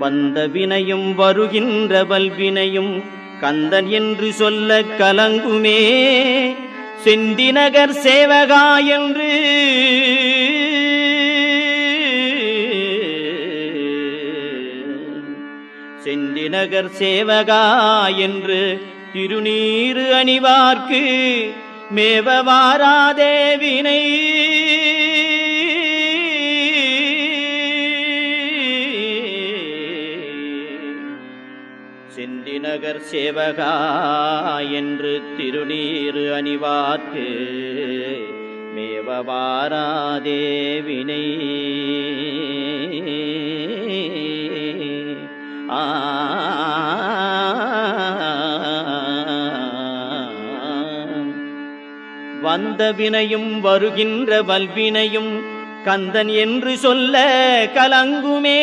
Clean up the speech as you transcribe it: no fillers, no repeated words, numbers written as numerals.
வந்த வினையும் வருகின்ற வல்வினையும் கந்தன் என்று சொல்ல கலங்குமே. செந்திநகர் சேவகா என்று செந்திநகர் சேவகா என்று திருநீறு அணிவார்க்கு மேவ வாராதே வினை. செந்திநகர் சேவகா என்று திருநீறு அணிவார்க்கு மேவ வாராதே வினை. வந்த வினையும் வருகின்ற வல்வினையும் கந்தன் என்று சொல்ல கலங்குமே.